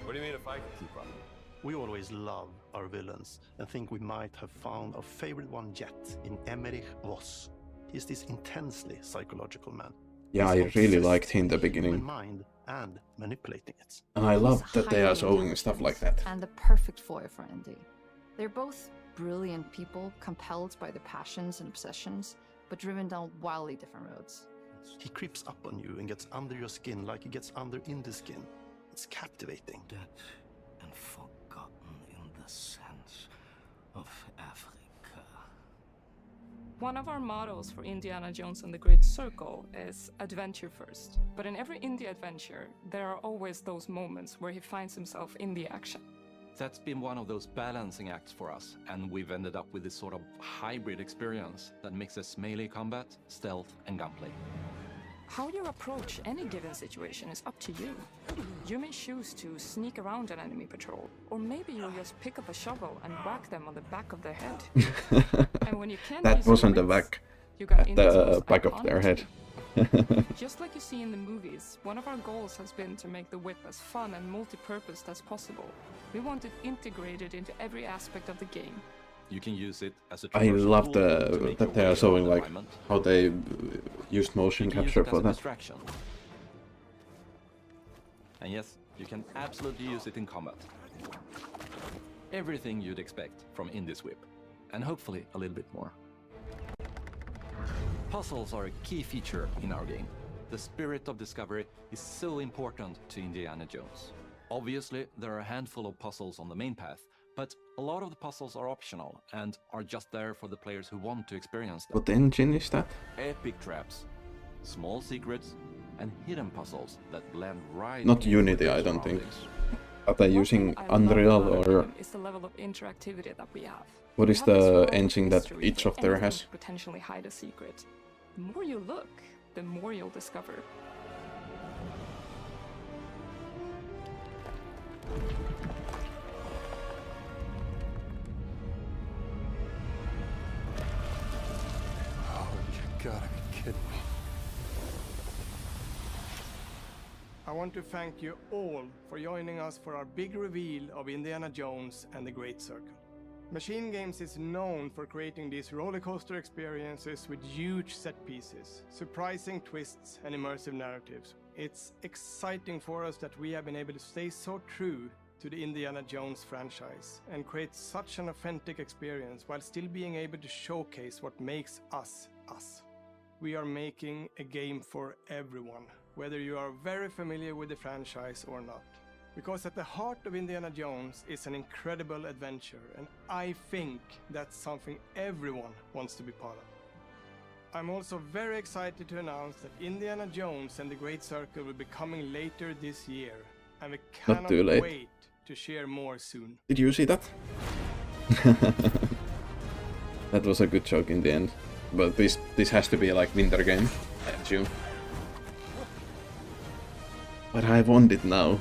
What do you mean if I can keep up? We always love our villains and think we might have found our favorite one yet in Emmerich Voss. He's this intensely psychological man. Yeah, I really liked him in the beginning. Human mind and manipulating it. And I love He's that they are highly showing stuff like that. And the perfect foil for Indy. They're both brilliant people, compelled by their passions and obsessions, but driven down wildly different roads. He creeps up on you and gets under your skin like he gets under in the skin. It's captivating. Dead and forgotten in the sense of Africa. One of our mottos for Indiana Jones and the Great Circle is adventure first. But in every indie adventure, there are always those moments where he finds himself in the action. That's been one of those balancing acts for us, and we've ended up with this sort of hybrid experience that mixes melee combat, stealth, and gunplay. How you approach any given situation is up to you. You may choose to sneak around an enemy patrol, or maybe you'll just pick up a shovel and whack them on the back of their head. And when you can't That use your wasn't the wits, back, you got at Indy's the most back of their iconic head. Just like you see in the movies, one of our goals has been to make the whip as fun and multi-purposed as possible. We want it integrated into every aspect of the game. You can use it as a I traversal love tool to make that your they way are showing around the like environment. how they used motion You can use capture it as for a that. distraction. And yes, you can absolutely use it in combat. Everything you'd expect from Indy's whip, and hopefully a little bit more. Puzzles are a key feature in our game. The spirit of discovery is so important to Indiana Jones. Obviously, there are a handful of puzzles on the main path, but a lot of the puzzles are optional and are just there for the players who want to experience them. What engine is that? Epic traps, small secrets, and hidden puzzles that blend right Not in Unity, with I the don't think. surroundings. Are they using I love Unreal about our or game is the level of interactivity that we have. what We is have this the world of engine that mystery each for of there anything has? to potentially hide a secret. The more you look, the more you'll discover. Oh, you gotta be kidding me. I want to thank you all for joining us for our big reveal of Indiana Jones and the Great Circle. Machine Games is known for creating these rollercoaster experiences with huge set pieces, surprising twists, and immersive narratives. It's exciting for us that we have been able to stay so true to the Indiana Jones franchise and create such an authentic experience while still being able to showcase what makes us us. We are making a game for everyone, whether you are very familiar with the franchise or not. Because at the heart of Indiana Jones is an incredible adventure, and I think that's something everyone wants to be part of. I'm also very excited to announce that Indiana Jones and the Great Circle will be coming later this year, and we Not cannot too late. wait to share more soon. Did you see that? That was a good joke in the end. But this has to be like winter game, I assume. But I want it now.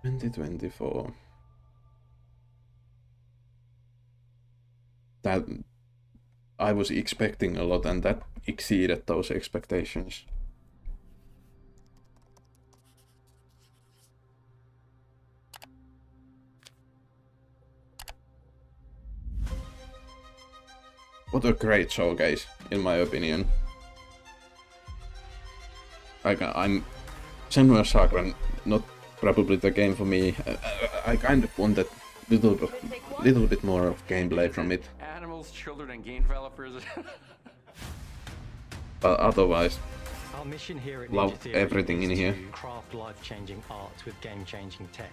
2024. That I was expecting a lot, and that exceeded those expectations. What a great showcase, in my opinion. I'm Senua Saga, not probably the game for me. I kind of wanted little bit more of gameplay from it. Animals, children, and game developers. But otherwise, our mission here at love Ninja Theory everything in is here. to craft life-changing art with game-changing tech.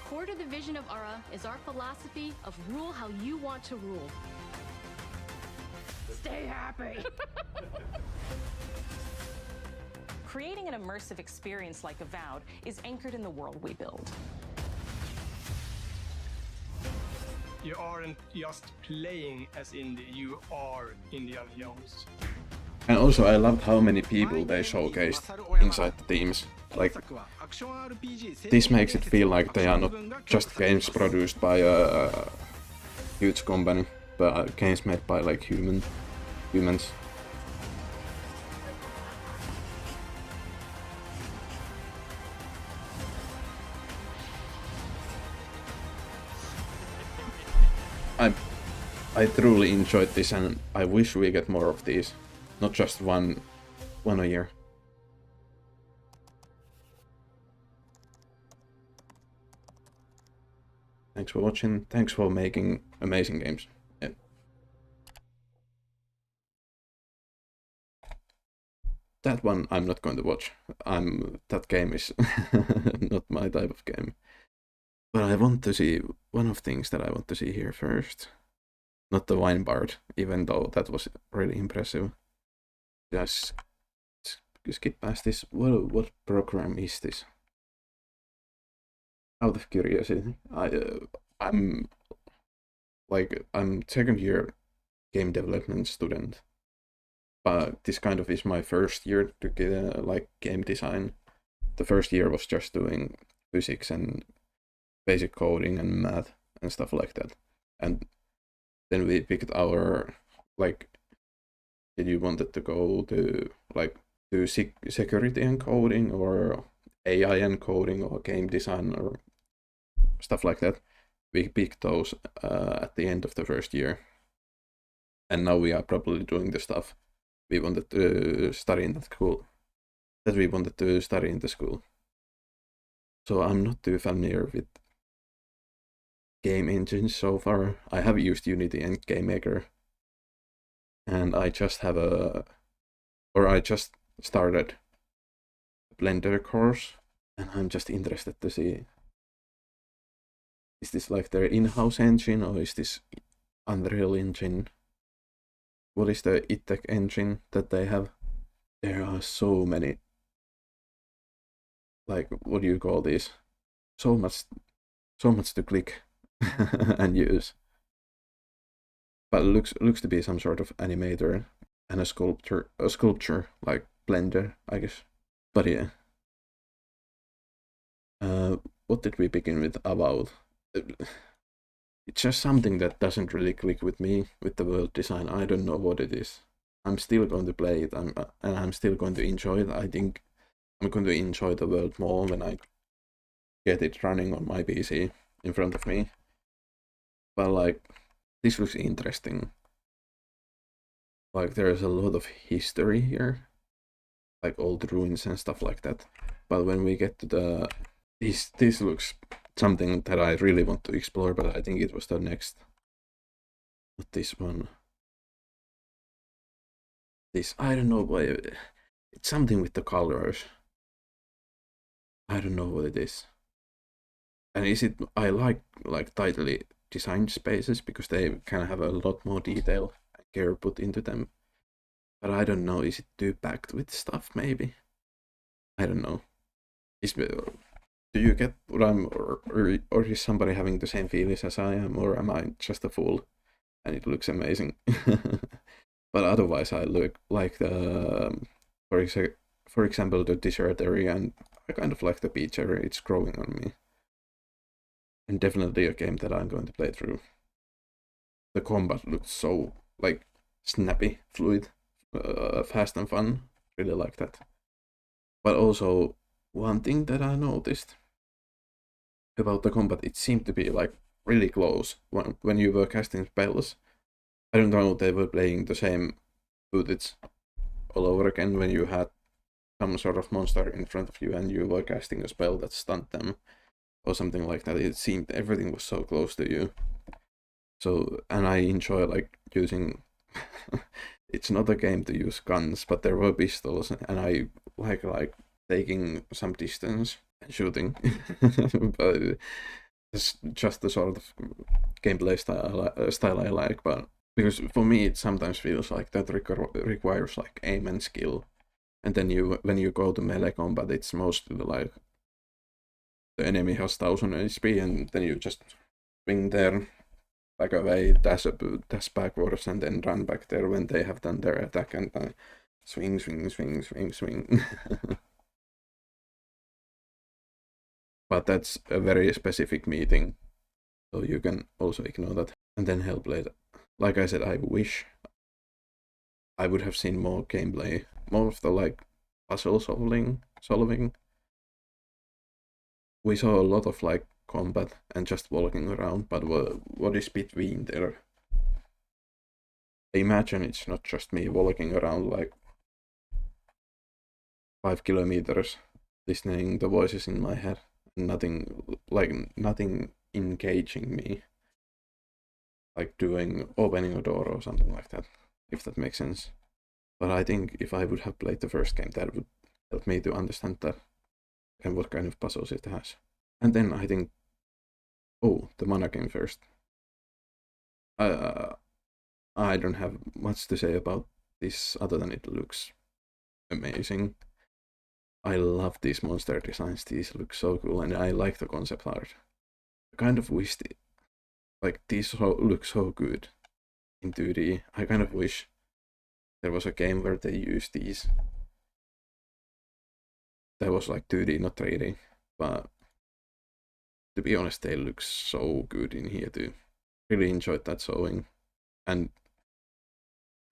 Core to the vision of Ara is our philosophy of rule how you want to rule. Stay happy! Creating an immersive experience like Avowed is anchored in the world we build. You aren't just playing as indie, you are Indiana Jones. And also I loved how many people they showcased inside the teams. Like, this makes it feel like they are not just games produced by a huge company, but games made by like humans. I truly enjoyed this, and I wish we get more of these, not just one a year. Thanks for watching. Thanks for making amazing games. Yeah. That one I'm not going to watch. That game is not my type of game. But I want to see one of things that I want to see here first. Not the wine part, even though that was really impressive. Just skip past this. What program is this? Out of curiosity, I'm second year game development student, but this kind of is my first year to get like game design. The first year was just doing physics and basic coding and math and stuff like that, and then we picked our like, did you wanted to go to like do security and coding or AI and coding or game design or stuff like that. We picked those at the end of the first year, and now we are probably doing the stuff we wanted to study in the school. So I'm not too familiar with game engines so far. I have used Unity and GameMaker, and I just started a Blender course, and I'm just interested to see, is this like their in-house engine or is this Unreal Engine? What is the ITech engine that they have? There are so many, like, what do you call these? So much to click and use. But it looks to be some sort of animator and a sculpture like Blender, I guess. But yeah. What did we begin with? Avowed. It's just something that doesn't really click with me with the world design. I don't know what it is. I'm still going to play it, and I'm still going to enjoy it. I think I'm going to enjoy the world more when I get it running on my PC in front of me. But like, this looks interesting. Like, there's a lot of history here, like old ruins and stuff like that. But when we get to this looks something that I really want to explore, but I think it was the next, not this one. This, I don't know why, it's something with the colors. I don't know what it is. And is it, I like tightly designed spaces because they can have a lot more detail and care put into them. But I don't know, is it too packed with stuff maybe? I don't know. Do you get what I'm, or is somebody having the same feelings as I am, or am I just a fool and it looks amazing? But otherwise I look like the, for example, the desert area, and I kind of like the beach area. It's growing on me. And definitely a game that I'm going to play through. The combat looks so like snappy, fluid, fast and fun. Really like that. But also, one thing that I noticed about the combat, it seemed to be like really close when you were casting spells. I don't know, they were playing the same footage all over again when you had some sort of monster in front of you and you were casting a spell that stunned them or something like that. It seemed everything was so close to you. So, and I enjoy like using it's not a game to use guns, but there were pistols, and I like taking some distance and shooting. But it's just the sort of gameplay style I like. But because for me, it sometimes feels like that requires like aim and skill, and then when you go to melee combat, it's mostly like the enemy has 1000 HP, and then you just swing there, back away, dash backwards, and then run back there when they have done their attack, and swing. But that's a very specific meeting, so you can also ignore that. And then Hellblade, like I said, I wish I would have seen more gameplay, more of the like puzzle solving. We saw a lot of like combat and just walking around, but what is between there? I imagine it's not just me walking around like 5 kilometers listening the voices in my head, nothing engaging me, like opening a door or something like that, if that makes sense. But I think if I would have played the first game, that would help me to understand that and what kind of puzzles it has. And then I think, the mana game first. I don't have much to say about this other than it looks amazing. I love these monster designs, these look so cool, and I like the concept art. I kind of wish these look so good in 2D. I kind of wish there was a game where they use these. That was like 2D, not 3D, but to be honest, they look so good in here too. Really enjoyed that showing, and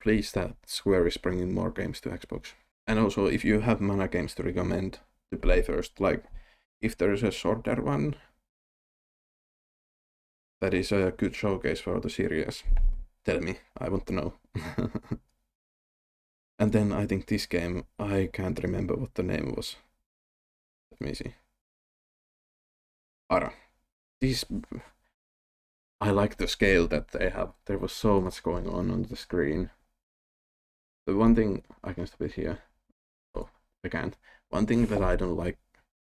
pleased that Square is bringing more games to Xbox. And also, if you have mana games to recommend to play first, like if there is a shorter one that is a good showcase for the series, tell me, I want to know. And then I think this game, I can't remember what the name was. Let me see. Ara. I like the scale that they have. There was so much going on the screen. The one thing, I can stop it here. Oh, I can't. One thing that I don't like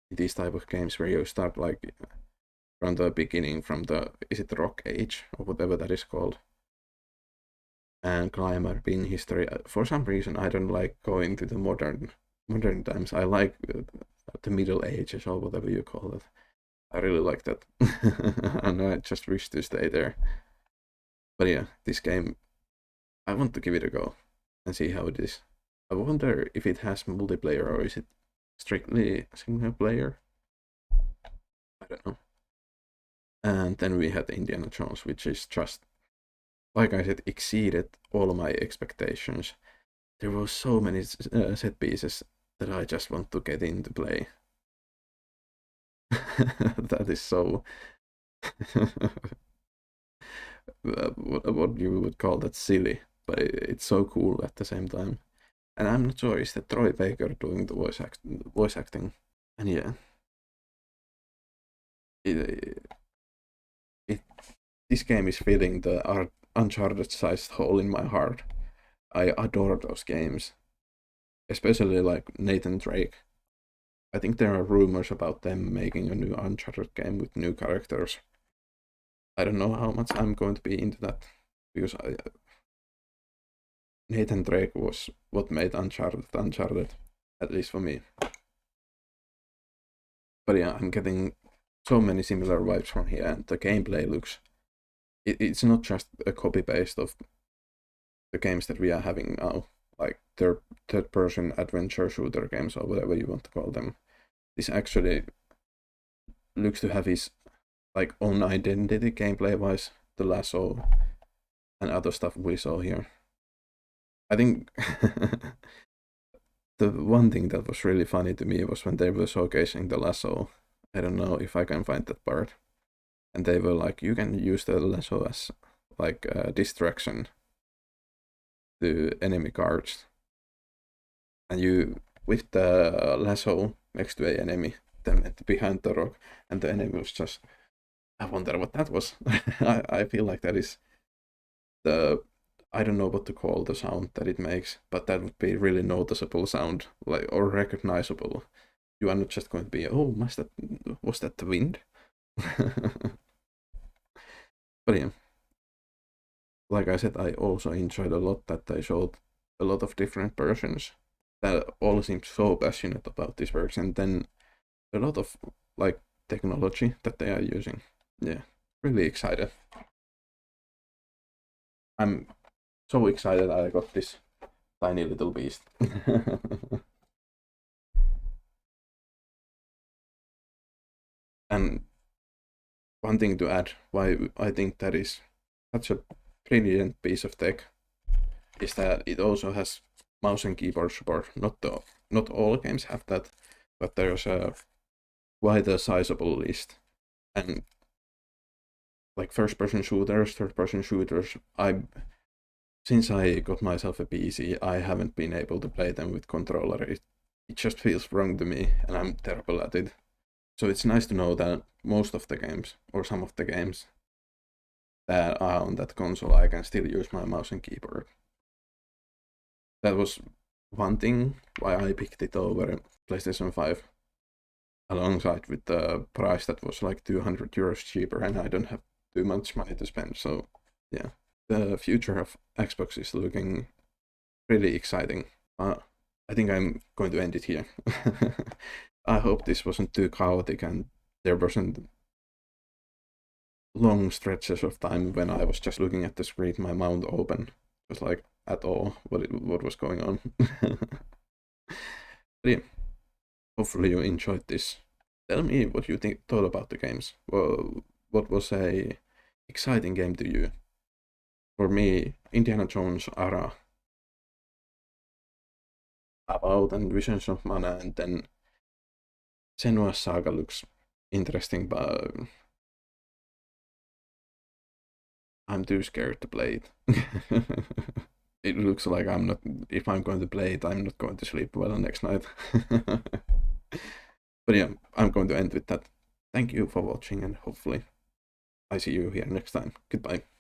in these type of games where you start like from the beginning, from is it the Rock Age or whatever that is called, and climb up in history. For some reason, I don't like going to the modern times. I like the Middle Ages or whatever you call it. I really like that, and I just wish to stay there. But yeah, this game, I want to give it a go and see how it is. I wonder if it has multiplayer or is it strictly single player? I don't know. And then we had Indiana Jones, which is just, like I said, exceeded all of my expectations. There were so many set pieces that I just want to get into play. That is so what you would call that silly, but it's so cool at the same time. And I'm not sure, is that Troy Baker doing the voice acting? And yeah, this game is filling the Uncharted-sized hole in my heart. I adore those games, especially like Nathan Drake. I think there are rumors about them making a new Uncharted game with new characters. I don't know how much I'm going to be into that, because Nathan Drake was what made Uncharted, at least for me. But yeah, I'm getting so many similar vibes from here, and the gameplay looks... It's not just a copy-paste of the games that we are having now, like third-person adventure shooter games or whatever you want to call them. This actually looks to have his like own identity gameplay-wise, the lasso and other stuff we saw here. I think the one thing that was really funny to me was when they were showcasing the lasso. I don't know if I can find that part. and they were like, you can use the lasso as like a distraction to enemy guards, and you with the lasso next to an enemy, then behind the rock, and the enemy was just, I wonder what that was. I feel like that is the, I don't know what to call the sound that it makes, but that would be really noticeable sound, like, or recognizable. You are not just going to be, oh, was that the wind? But yeah, like I said, I also enjoyed a lot that they showed a lot of different versions that all seemed so passionate about this works, and then a lot of like technology that they are using. Yeah, really excited. I'm so excited I got this tiny little beast. And one thing to add, why I think that is such a brilliant piece of tech, is that it also has mouse and keyboard support. Not all games have that, but there's a quite a sizable list. And like first-person shooters, third-person shooters, since I got myself a PC, I haven't been able to play them with controller. It just feels wrong to me, and I'm terrible at it. So it's nice to know that most of the games, or some of the games that are on that console, I can still use my mouse and keyboard. That was one thing why I picked it over PlayStation 5, alongside with the price that was like 200 euros cheaper, and I don't have too much money to spend. So yeah, the future of Xbox is looking really exciting. I think I'm going to end it here. I hope this wasn't too chaotic and there wasn't long stretches of time when I was just looking at the screen, my mouth open. It was like at all what was going on. But yeah, hopefully you enjoyed this. Tell me what you thought about the games. Well, what was a exciting game to you? For me, Indiana Jones era, Avowed and Visions of Mana, and then Senua's Saga looks interesting, but I'm too scared to play it. It looks like if I'm going to play it, I'm not going to sleep well next night. But yeah, I'm going to end with that. Thank you for watching, and hopefully I see you here next time. Goodbye.